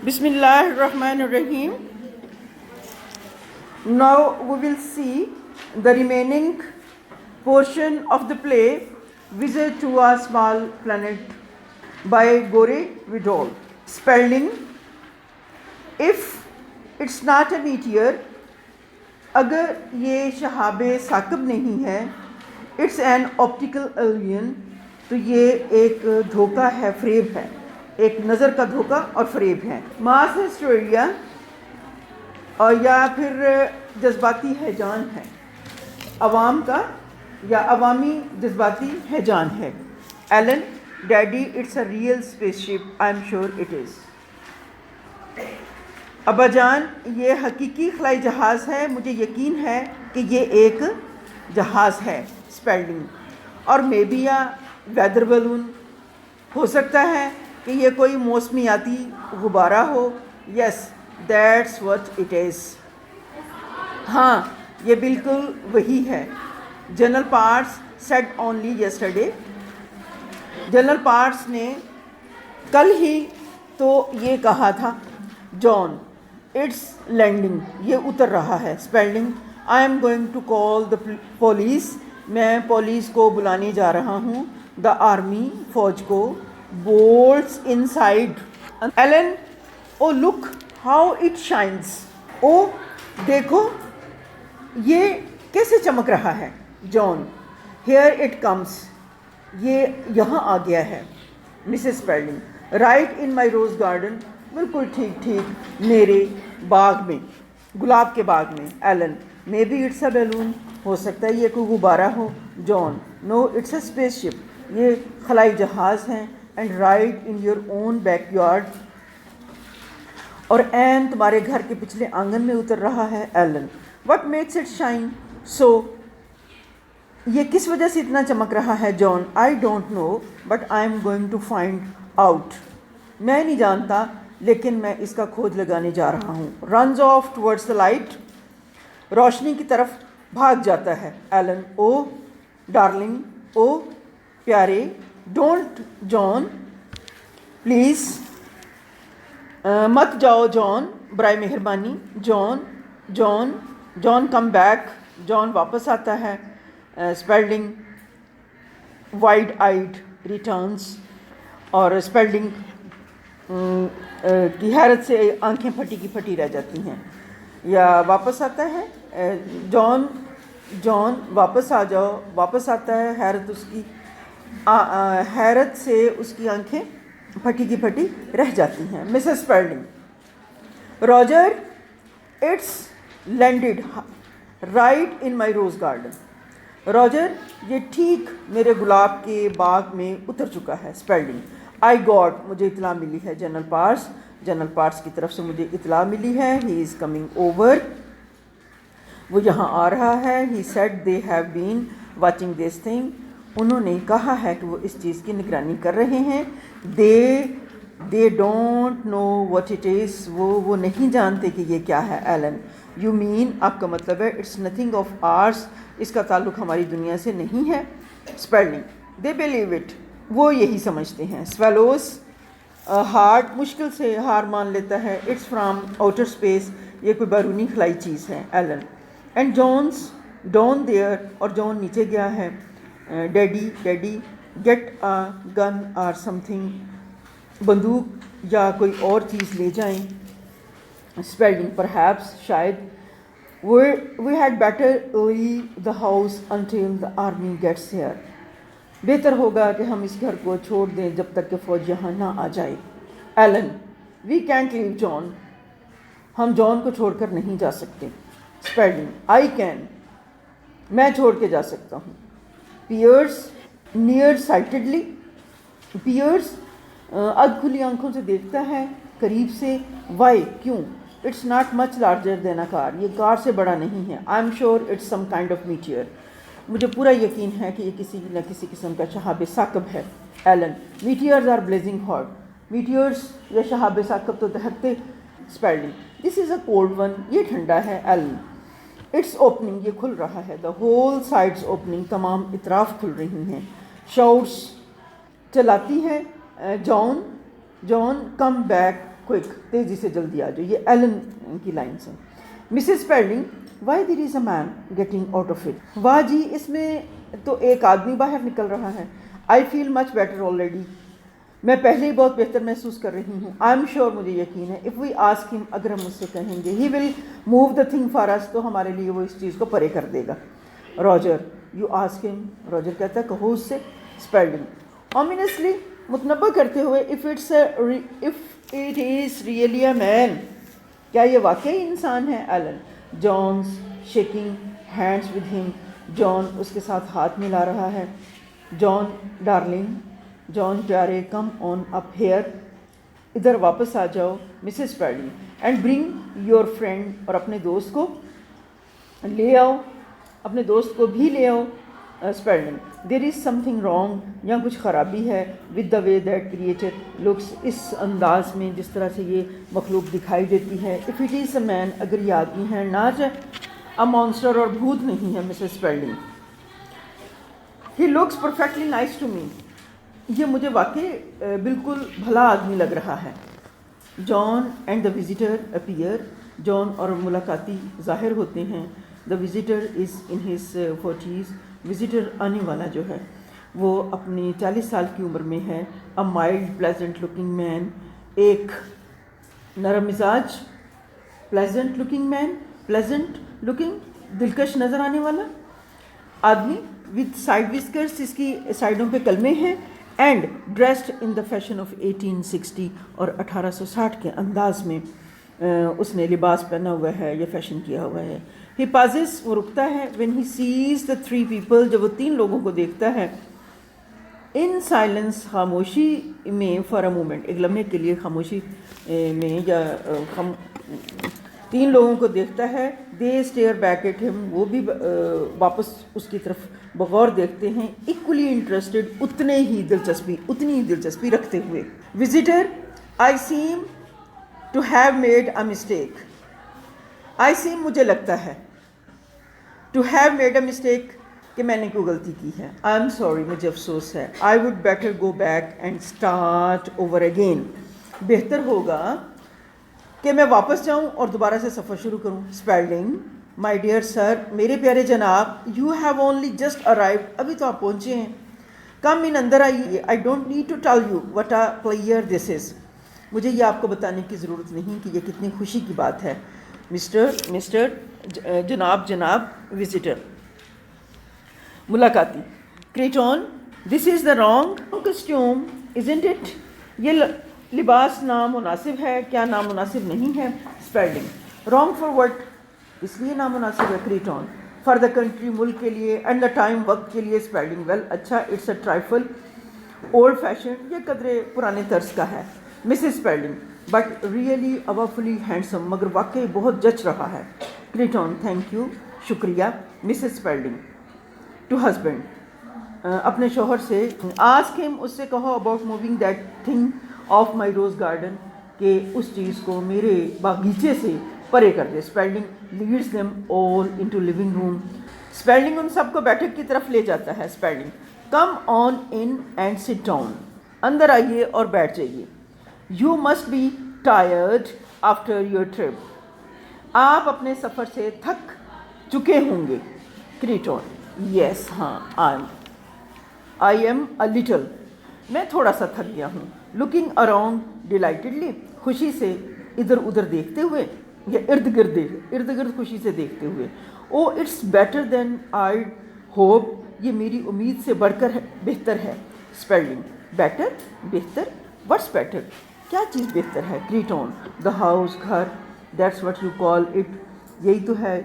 Bismillah ar-Rahman ar-Rahim. Now we will see the remaining portion of the play Visit to a Small Planet by Gore Vidal. Spelling: if it's not a meteor, اگر یہ شہاب ثاقب نہیں ہے, it's an optical illusion, تو یہ ایک دھوکہ ہے, فریب ہے, ایک نظر کا دھوکہ اور فریب ہے. ماس ہسٹوریا اور یا پھر جذباتی ہیجان ہے, عوام کا یا عوامی جذباتی ہیجان ہے. Alan: daddy it's a real spaceship, I am sure it is. ابا جان, یہ حقیقی خلائی جہاز ہے, مجھے یقین ہے کہ یہ ایک جہاز ہے. اسپیلنگ: اور مے بی یا ویدر بلون, ہو سکتا ہے کہ یہ کوئی موسمیاتی غبارہ ہو. Yes, that's what it is. ہاں, یہ بالکل وہی ہے. General parts said only yesterday, general parts نے کل ہی تو یہ کہا تھا. جان: اٹس لینڈنگ, یہ اتر رہا ہے. Spalding: I am going to call the police, میں پولیس کو بلانے جا رہا ہوں. دا آرمی, فوج کو. Bolts inside. Allen: oh look how it shines, او دیکھو یہ کیسے چمک رہا ہے. جان: ہیئر اٹ کمس, یہ یہاں آ گیا ہے. Mrs spelling: right in my rose garden, بالکل ٹھیک ٹھیک میرے باغ میں, گلاب کے باغ میں. Allen: maybe it's a balloon, ہو سکتا ہے یہ کوئی غبارہ ہو. جان: نو, اٹس اے اسپیس شپ, یہ خلائی جہاز ہیں. And right in your own backyard, اور این تمہارے گھر کے پچھلے آنگن میں اتر رہا ہے. Allen: what makes it shine so, یہ کس وجہ سے اتنا چمک رہا ہے. John: I don't know but I am going to find out, میں نہیں جانتا لیکن میں اس کا کھوج لگانے جا رہا ہوں. Runs of towards the light, روشنی کی طرف بھاگ جاتا ہے. ایلن: او ڈارلنگ, او پیارے. ڈونٹ جان, پلیز مت جاؤ جان, برائے مہربانی. جان جان جان کم بیک, جان واپس آتا ہے. اسپیلڈنگ: وائڈ آئیڈ ریٹرنس, اور اسپیلڈنگ کی حیرت سے آنکھیں پھٹی کی پھٹی رہ جاتی ہیں. یا واپس آتا ہے. جان جان واپس آ جاؤ, واپس آتا ہے. حیرت اس کی حیرت سے اس کی آنکھیں پھٹی کی پھٹی رہ جاتی ہیں. Mrs Spalding: Roger, it's landed right in my rose garden. Roger, یہ ٹھیک میرے گلاب کے باغ میں اتر چکا ہے. اسپیلڈنگ: آئی گاٹ, مجھے اطلاع ملی ہے. جنرل پارٹس, جنرل پارٹس کی طرف سے مجھے اطلاع ملی ہے. ہی از کمنگ اوور, وہ یہاں آ رہا ہے. He said they have been watching this thing, انہوں نے کہا ہے کہ وہ اس چیز کی نگرانی کر رہے ہیں. They don't know what it is, وہ نہیں جانتے کہ یہ کیا ہے. ایلن: یو مین, آپ کا مطلب ہے اٹس نتھنگ آف آرس, اس کا تعلق ہماری دنیا سے نہیں ہے. اسپیلنگ: دے بلیو اٹ, وہ یہی سمجھتے ہیں. سویلوز ہارٹ, مشکل سے ہار مان لیتا ہے. اٹس فرام آؤٹر اسپیس, یہ کوئی بیرونی خلائی چیز ہے. Alan: and John's down there, اور جون نیچے گیا ہے. Daddy daddy get a gun or something, بندوق یا کوئی اور چیز لے جائیں. اسپیلنگ: پرہیپس, شاید. We had better leave the house until the army gets here, بہتر ہوگا کہ ہم اس گھر کو چھوڑ دیں جب تک کہ فوج یہاں نہ آ جائے. ایلن: وی کینٹ لیو جان, ہم جان کو چھوڑ کر نہیں جا سکتے. اسپیلنگ: آئی کین, میں چھوڑ کے جا سکتا ہوں. پیئرس نیئر سائٹڈلی, پیئرس ادھ کھلی آنکھوں سے دیکھتا ہے, قریب سے. وائی, کیوں. It's not much larger than a car, یہ کار سے بڑا نہیں ہے. I M sure it's some kind of meteor, مجھے پورا یقین ہے کہ یہ کسی نہ کسی قسم کا شہاب ثاقب ہے. Allen: meteors are blazing hot, meteors یا شہاب ثاقب تو دہکتے. Spalding: this is a cold one, یہ ٹھنڈا ہے. ایلن: اٹس اوپننگ, یہ کھل رہا ہے. دا ہول سائڈس اوپننگ, تمام اطراف کھل رہی ہیں. شاؤٹس, چلاتی ہے. جان جان کم بیک, کوئک، تیزی سے جلدی آ جاؤ. یہ ایلن کی لائنس ہیں. Mrs Spalding why there is a man getting out of it. واہ جی اس میں تو ایک آدمی باہر نکل رہا ہے. آئی فیل مچ بیٹر آلریڈی. میں پہلے ہی بہت بہتر محسوس کر رہی ہوں. آئی ایم شیور مجھے یقین ہے. اف وی آسک ہم اگر ہم اس سے کہیں گے he will move the thing for us تو ہمارے لیے وہ اس چیز کو پرے کر دے گا. Roger you ask him. Roger کہتا ہے کہو اس سے. اسپیلڈنگ اومینسلی متنبہ کرتے ہوئے if it is really a man. کیا یہ واقعی انسان ہے. Allen John's shaking hands with him. John اس کے ساتھ ہاتھ ملا رہا ہے. جان ڈارلنگ. جان پیارے کم آن اپ ہیئر. ادھر واپس آ جاؤ. Mrs Spalding and bring your friend. اور اپنے دوست کو لے آؤ. اپنے دوست کو بھی لے آؤ. Spalding there is something wrong. یہاں کچھ خرابی ہے. With the way that creature looks. اس انداز میں جس طرح سے یہ مخلوق دکھائی دیتی ہے. اف اٹ از اے مین اگر یہ آدمی ہے نہ اے مانسٹر اور بھوت نہیں ہے. Mrs Spalding he looks perfectly nice to me. یہ مجھے واقعی بالکل بھلا آدمی لگ رہا ہے. John and the visitor appear. John اور ملاقاتی ظاہر ہوتے ہیں. The visitor is in his 40s. Visitor آنے والا جو ہے وہ اپنی 40 سال کی عمر میں ہے. اے مائلڈ پلیزنٹ لکنگ مین. ایک نرم مزاج پلیزنٹ لکنگ مین. پلیزنٹ لکنگ دلکش نظر آنے والا آدمی. With side whiskers. اس کی سائڈوں پہ کلمے ہیں. And dressed in the fashion of 1860. اور 1860 کے انداز میں اس نے لباس پہنا ہوا ہے یا فیشن کیا ہوا ہے. ہی پازز وہ رکتا ہے. When he sees the 3 people جب وہ 3 لوگوں کو دیکھتا ہے. ان سائلنس خاموشی میں فار اے مومنٹ ایک لمحے کے لیے خاموشی میں یا 3 لوگوں کو دیکھتا ہے. دے اسٹیئر بیک ایٹ ہم. وہ بھی واپس اس کی طرف بغور دیکھتے ہیں. ایکولی انٹرسٹڈ اتنی ہی دلچسپی رکھتے ہوئے. Visitor I seem to have made a mistake. I seem مجھے لگتا ہے. To have made a mistake کہ میں نے کوئی غلطی کی ہے. آئی ایم سوری مجھے افسوس ہے. I would better go back and start over again. بہتر ہوگا کہ میں واپس جاؤں اور دوبارہ سے سفر شروع کروں. Spalding my dear sir. میرے پیارے جناب. You have only just arrived. ابھی تو آپ پہنچے ہیں. کم ان اندر آئیے. I don't need to tell you what a pleasure this is. مجھے یہ آپ کو بتانے کی ضرورت نہیں کہ یہ کتنی خوشی کی بات ہے. مسٹر جناب وزٹر. ملاقاتی. Kreton this is the wrong costume isn't it. یہ لباس نامناسب ہے. کیا نامناسب نہیں ہے. Spalding wrong for what. اس لیے نامناسب ہے. کریٹون فار دا کنٹری ملک کے لیے. اینڈ دا ٹائم وقت کے لیے. اسپیلڈنگ ویل اچھا. It's a trifle old fashion. یہ قدرے پرانے طرز کا ہے. Mrs Spalding but really awfully handsome. مگر واقعی بہت جچ رہا ہے. کریٹون تھینک یو شکریہ. مسز اسپیلڈنگ ٹو ہسبینڈ اپنے شوہر سے. آسک ہم اس سے کہو about moving that thing off my rose garden کہ اس چیز کو میرے باغیچے سے پرے کر دے. Spalding leads them all into living room. اسپیلڈنگ ان سب کو بیٹھک کی طرف لے جاتا ہے. اسپیلڈنگ کم آن ان اینڈ سٹ ڈاؤن. اندر آئیے اور بیٹھ جائیے. You must be tired after your trip. آپ اپنے سفر سے تھک چکے ہوں گے. کریٹون یس ہاں. I am a little. میں تھوڑا سا تھک گیا ہوں. Looking around delightedly. خوشی سے ادھر ادھر دیکھتے ہوئے یا ارد گرد خوشی سے دیکھتے ہوئے. Oh it's better than I hope. یہ میری امید سے بڑھ کر بہتر ہے. اسپیلڈنگ بیٹر بہتر. وٹس بیٹر کیا چیز بہتر ہے. کریٹون دا ہاؤس گھر. That's what you call it. یہی تو ہے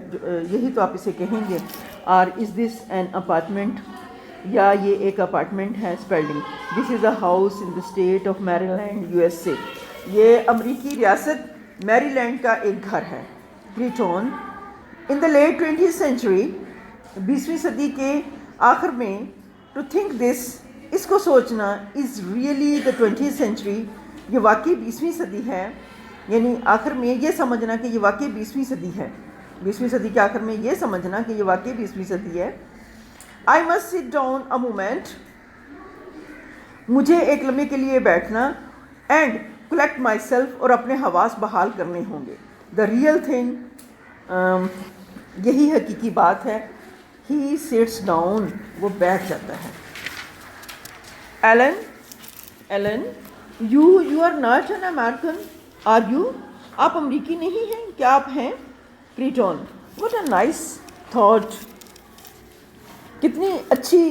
یہی تو آپ اسے کہیں گے. Or is this an apartment. یا یہ ایک اپارٹمنٹ ہے. Spalding this is a house in the state of Maryland U S A. یہ امریکی ریاست میری لینڈ کا ایک گھر ہے. کریٹون ان دا لیٹ 20th سینچری. 20ویں صدی کے آخر میں. ٹو تھنک دس اس کو سوچنا. Is really the 20th century. یہ واقعی 20ویں صدی ہے. یعنی آخر میں یہ سمجھنا کہ یہ واقعی 20ویں صدی ہے. 20ویں صدی کے آخر میں یہ سمجھنا کہ یہ واقعی 20ویں صدی ہے. I must sit down a moment. مجھے ایک لمحے کے لیے بیٹھنا. اینڈ کلیکٹ مائی سیلف، اور اپنے حواس بحال کرنے ہوں گے. دا ریئل تھنگ، یہی حقیقی بات ہے. ہی سٹس ڈاؤن، وہ بیٹھ جاتا ہے. Ellen you are not an American are you? آپ امریکی نہیں ہیں، کیا آپ ہیں؟ Creighton what a nice thought, کتنی اچھی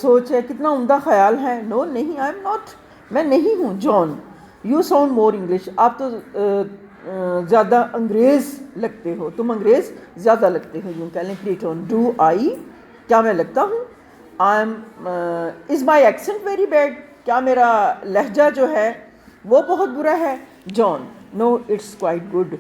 سوچ ہے، کتنا عمدہ خیال ہے. نو نہیں، آئی ایم ناٹ، میں نہیں ہوں. جان یو ساؤنڈ مور انگلش، آپ تو زیادہ انگریز لگتے ہو، تم انگریز زیادہ لگتے ہو. یوں کہہ لیں کریٹون ڈو آئی، کیا میں لگتا ہوں؟ I am is my accent very bad, کیا میرا لہجہ جو ہے وہ بہت برا ہے؟ John no it's quite good,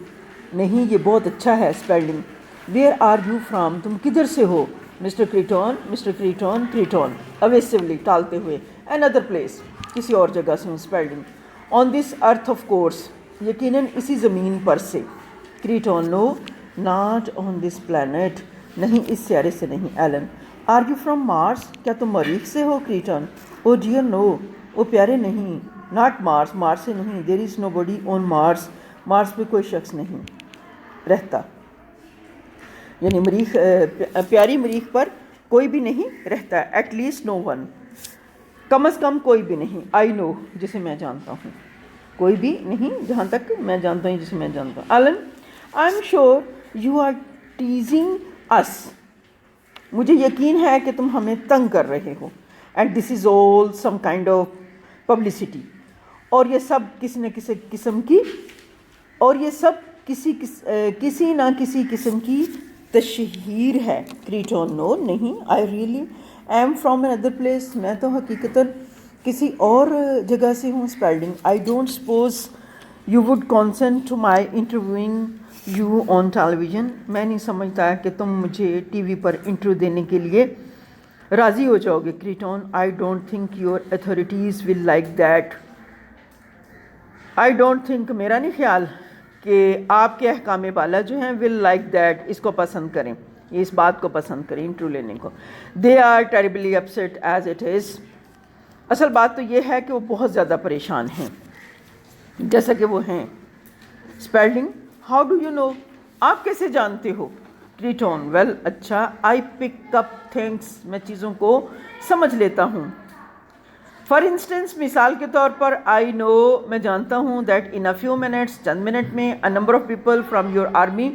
نہیں یہ بہت اچھا ہے. Spelling where are you from, تم کدھر سے ہو؟ مسٹر کریٹون اویسولی، ٹالتے ہوئے. another place، کسی اور جگہ سے ہوں. Spelling on this earth of course, یقیناً اسی زمین پر سے. کریٹون نو ناٹ آن دس پلانٹ، نہیں اس سیارے سے نہیں. ایلن آر یو فرام مارس، کیا تم مریخ سے ہو؟ کریٹون او ڈیئر نو، او پیارے نہیں. ناٹ مارس، مارس سے نہیں. دیر از نو باڈی آن مارس، مارس پہ کوئی شخص نہیں رہتا. یعنی مریخ، پیاری مریخ پر کوئی بھی نہیں رہتا. ایٹ لیسٹ نو ون، کم از کم کوئی بھی نہیں. آئی نو، جسے میں جانتا ہوں. کوئی بھی نہیں جہاں تک میں جانتا ہوں، جسے میں جانتا ہوں. Ellen I M sure you are teasing us, مجھے یقین ہے کہ تم ہمیں تنگ کر رہے ہو. And this is all some kind of publicity, اور یہ سب کسی نہ کسی قسم کی، اور یہ سب کسی نہ کسی قسم کی تشہیر ہے. کریٹون نو نہیں، I really am from another place, میں تو حقیقتاً کسی اور جگہ سے ہوں. Spelling I don't suppose you would consent to my interviewing you on television, میں نہیں سمجھتا کہ تم مجھے ٹی وی پر انٹرویو دینے کے لیے راضی ہو جاؤ گے. Kreton I don't think your authorities will like that, I don't think, میرا نہیں خیال کہ آپ کے احکام بالا جو ہیں ول لائک دیٹ، اس کو پسند کریں، اس بات کو پسند کریں، انٹرویو لینے کو. They are terribly upset as it is. اصل بات تو یہ ہے کہ وہ بہت زیادہ پریشان ہیں جیسا کہ وہ ہیں. Spelling how do you know, آپ کیسے جانتے ہو؟ کریٹون ویل اچھا، آئی پک اپ تھنگس، میں چیزوں کو سمجھ لیتا ہوں. فار انسٹنس، مثال کے طور پر، آئی نو، میں جانتا ہوں، that in a few minutes, چند منٹ میں، a number of people from your army,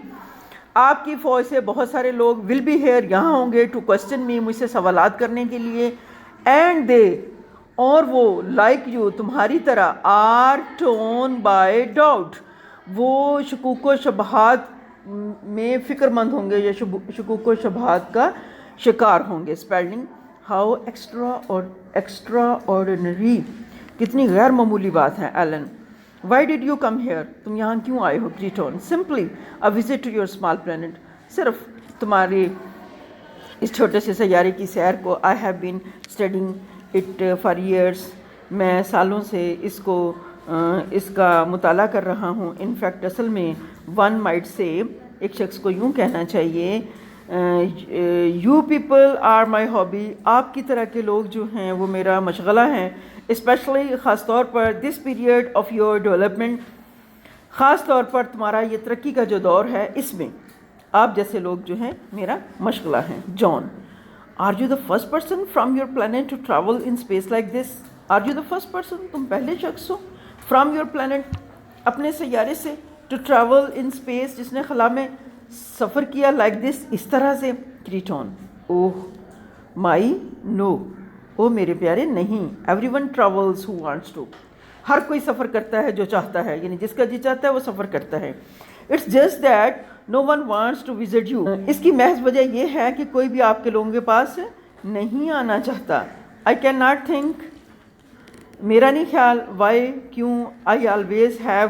آپ کی فوج سے بہت سارے لوگ، ول بی ہیئر، یہاں ہوں گے، ٹو کوسچن می، مجھ سے سوالات کرنے کے لیے. اینڈ دے، اور وہ، لائک یو، تمہاری طرح، آر ٹون بائی ڈاؤٹ، وہ شکوک و شبہات میں فکر مند ہوں گے، یا شکوک و شبہات کا شکار ہوں گے. اسپیلنگ ہاؤ ایکسٹرا آرڈنری، کتنی غیر معمولی بات ہے. Ellen why did you come here, تم یہاں کیوں آئے ہو؟ Kreton simply a visit to your small planet, صرف تمہاری اس چھوٹے سے سیارے کی سیر کو. I have been studying it for years, میں سالوں سے اس کا مطالعہ کر رہا ہوں. ان فیکٹ، اصل میں، ون مائٹ سے، ایک شخص کو یوں کہنا چاہیے، you people are my hobby, آپ کی طرح کے لوگ جو ہیں وہ میرا مشغلہ ہیں. اسپیشلی، خاص طور پر، this period of your development, خاص طور پر تمہارا یہ ترقی کا جو دور ہے، اس میں آپ جیسے لوگ جو ہیں میرا مشغلہ ہیں. John are you the first person from your planet to travel in space like this, are you the first person, تم پہلے شخص ہو، فرام یور پلانٹ، اپنے سیارے سے، ٹو ٹریول ان اسپیس، جس نے خلا میں سفر کیا، لائک دس، اس طرح سے. کریٹون اوہ مائی نو، او میرے پیارے نہیں. Everyone travels who wants to, ہر کوئی سفر کرتا ہے جو چاہتا ہے، یعنی جس کا جی چاہتا ہے وہ سفر کرتا ہے. It's just that no one wants to visit you, اس کی محض وجہ یہ ہے کہ کوئی بھی آپ کے لوگوں کے پاس نہیں آنا چاہتا. آئی کین ناٹ تھنک، میرا نہیں خیال، وائی، کیوں، آئی آلویز ہیو،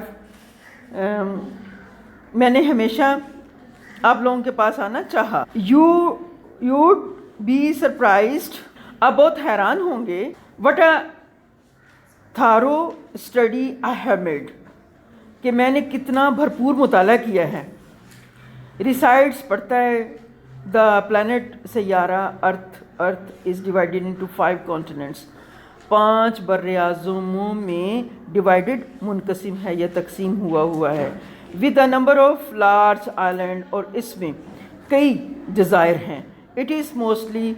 میں نے ہمیشہ آپ لوگوں کے پاس آنا چاہا. یو بی سرپرائزڈ، آپ بہت حیران ہوں گے. What a thorough study I have made, کہ میں نے کتنا بھرپور مطالعہ کیا ہے. ریسائڈس، پڑھتا ہے، دا پلانٹ، سیارہ، ارتھ از ڈیوائڈیڈ انٹو 5 کانٹیننٹس. 5 بر اعظموں میں ڈیوائڈڈ منقسم ہے یا تقسیم ہوا ہے. With a number of large island اور اس میں کئی جزائر ہیں. اٹ از موسٹلی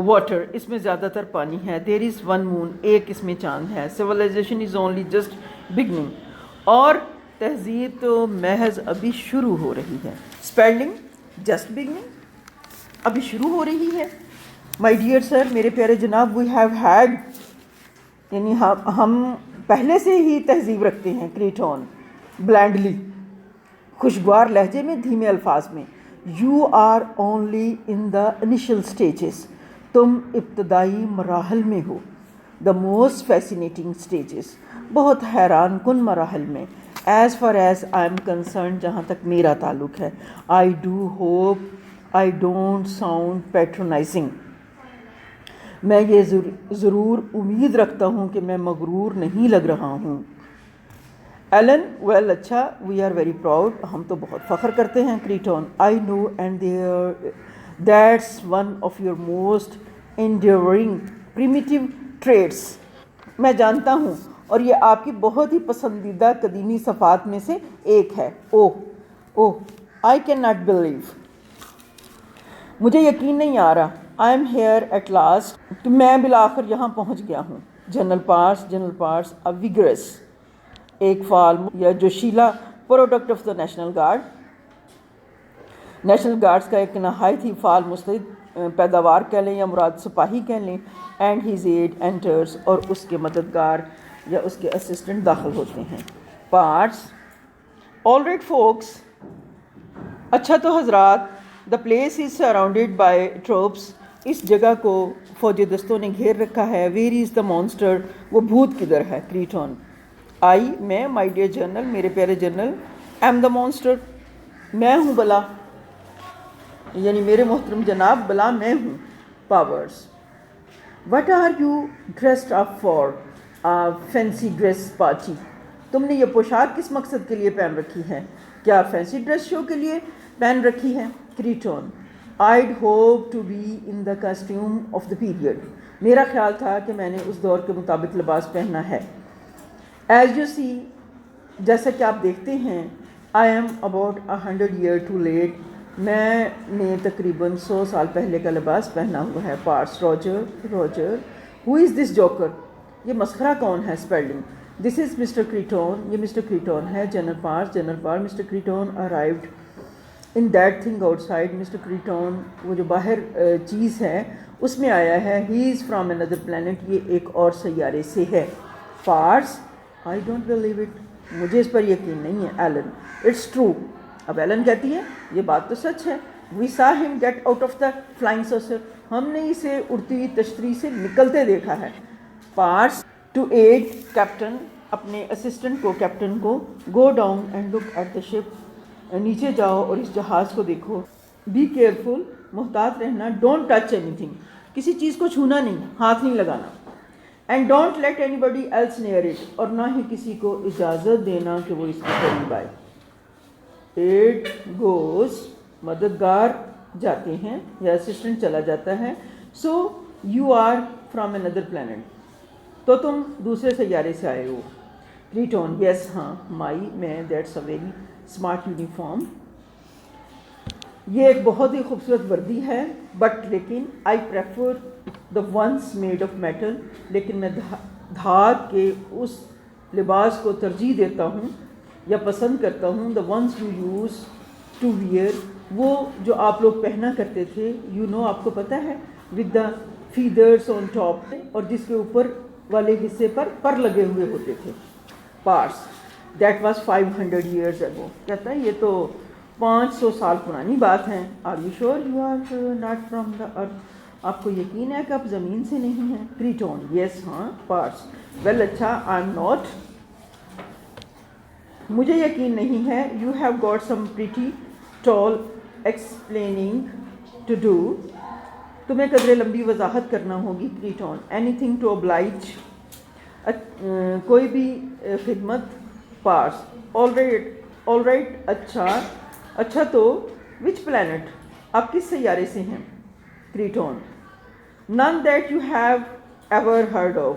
واٹر اس میں زیادہ تر پانی ہے. دیر از ون مون ایک اس میں چاند ہے. Civilization is only just beginning اور تہذیب تو محض ابھی شروع ہو رہی ہے. اسپیلنگ جسٹ بگننگ ابھی شروع ہو رہی ہے. مائی ڈیئر سر میرے پیارے جناب وی ہیو ہیڈ یعنی ہم پہلے سے ہی تہذیب رکھتے ہیں. کریٹون بلینڈلی خوشگوار لہجے میں دھیمے الفاظ میں. You are only in the initial stages تم ابتدائی مراحل میں ہو. دا موسٹ فیسینیٹنگ اسٹیجز بہت حیران کن مراحل میں. As far as I am concerned جہاں تک میرا تعلق ہے. I do hope I don't sound patronising میں یہ ضرور امید رکھتا ہوں کہ میں مغرور نہیں لگ رہا ہوں. ایلن ویل اچھا وی آر ویری پراؤڈ ہم تو بہت فخر کرتے ہیں. Kreton I know and that's one of your most endearing primitive traits میں جانتا ہوں اور یہ آپ کی بہت ہی پسندیدہ قدیمی صفات میں سے ایک ہے. Oh I can not believe مجھے یقین نہیں آ رہا. I am here at last میں بالآخر یہاں پہنچ گیا ہوں. جنرل پارس ویگرس ایک فعال یا جوشیلا product of the national guard. National guards کا ایک نہایت ہی فعال مستعد پیداوار کہہ لیں یا مراد سپاہی کہہ لیں. اینڈ ہیز ایڈ انٹرز اور اس کے مددگار یا اس کے اسسٹنٹ داخل ہوتے ہیں. پارٹس آل رائٹ فوکس اچھا تو حضرات the place is surrounded by troops اس جگہ کو فوجی دستوں نے گھیر رکھا ہے. ویئر از دا مانسٹر وہ بھوت کدھر ہے. کریٹون آئی میں مائی ڈیئر جنرل میرے پیارے جنرل ایم دا مانسٹر میں ہوں بلا یعنی میرے محترم جناب بلا میں ہوں. Powers what are you dressed up for fancy dress party تم نے یہ پوشاک کس مقصد کے لیے پہن رکھی ہے؟ کیا فینسی ڈریس شو کے لیے پہن رکھی ہے؟ Kreton I'd hope to be in the costume of the period میرا خیال تھا کہ میں نے اس دور کے مطابق لباس پہننا ہے. ایز یو سی جیسا کہ آپ دیکھتے ہیں I am about 100 year too late میں نے تقریباً 100 سال پہلے کا لباس پہنا ہوا ہے. پارس روجر ہو از دس جوکر یہ مسخرہ کون ہے؟ اسپیلنگ دس از مسٹر کریٹون یہ مسٹر کریٹون ہے. General Powers Mister Kreton arrived in that thing outside Mister Kreton وہ جو باہر چیز ہے اس میں آیا ہے. ہی از فرام اندر پلانٹ یہ ایک اور سیارے سے ہے. پارس آئی ڈونٹ بلیو اٹ مجھے اس پر یقین نہیں ہے. ایلن اٹس ٹرو اب ایلن کہتی ہے یہ بات تو سچ ہے. We saw him get out of the flying saucer ہم نے اسے اڑتی ہوئی تشتری سے نکلتے دیکھا ہے. پارس ٹو ایڈ کیپٹن اپنے اسسٹنٹ کو کیپٹن کو go down and look at the ship نیچے جاؤ اور اس جہاز کو دیکھو. بی کیئرفل محتاط رہنا. ڈونٹ ٹچ اینی تھنگ کسی چیز کو چھونا نہیں ہاتھ نہیں لگانا. And don't let anybody else near it اور نہ ہی کسی کو اجازت دینا کہ وہ اس کے قریب آئے. ایٹ گوز مددگار جاتے ہیں یا اسسٹنٹ چلا جاتا ہے. So you are from another planet تو تم دوسرے سیارے سے آئے ہو. کریٹون یس ہاں مائی میں that's a very smart uniform یہ ایک بہت ہی خوبصورت وردی ہے. بٹ لیکن I prefer the ones made of metal لیکن میں دھات کے اس لباس کو ترجیح دیتا ہوں یا پسند کرتا ہوں. The ones you used to wear وہ جو آپ لوگ پہنا کرتے تھے. یو نو آپ کو پتہ ہے ود دا فیدرس آن ٹاپ اور جس کے اوپر والے حصے پر لگے ہوئے ہوتے تھے. پارس دیٹ واز 500 ایئرز اگو کہتا ہے یہ تو 500 سال پرانی بات ہے. Are you sure you are not from the earth آپ کو یقین ہے کہ آپ زمین سے نہیں ہیں؟ کریٹون یس ہاں. پارس ویل اچھا آئی ایم ناٹ مجھے یقین نہیں ہے. You have got some pretty tall explaining to do تمہیں قدرے لمبی وضاحت کرنا ہوگی. Creighton anything to oblige کوئی بھی خدمت. پارس آل رائٹ اچھا تو وچ پلانٹ آپ کس سیارے سے ہیں؟ کریٹون نن that you have ever heard of,